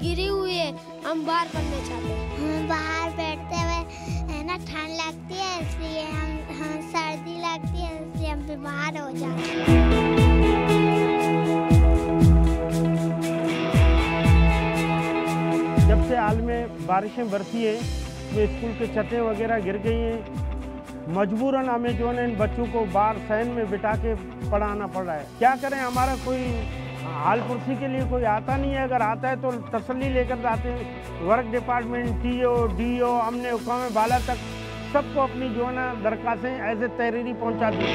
गिरी हुई है, हम बाहर पढ़ना चाहते हैं। हम बाहर बैठते हुए है ना, ठंड लगती है इसलिए हम सर्दी लगती है इसलिए हम बीमार हो जाते हैं। जब से हाल में बारिशें बरसी है तो स्कूल के छतें वगैरह गिर गई हैं। मजबूरन हमें जो है इन बच्चों को बाहर सहन में बिठा के पढ़ाना पड़ रहा है। क्या करें, हमारा कोई हाल पुरसी के लिए कोई आता नहीं है। अगर आता है तो तसल्ली लेकर जाते हैं। वर्क डिपार्टमेंट, टीओ, डीओ, हमने हुकाम बाला तक सबको अपनी जो है ना दरख्वास्तें एज ए तहरीरी पहुँचा दी।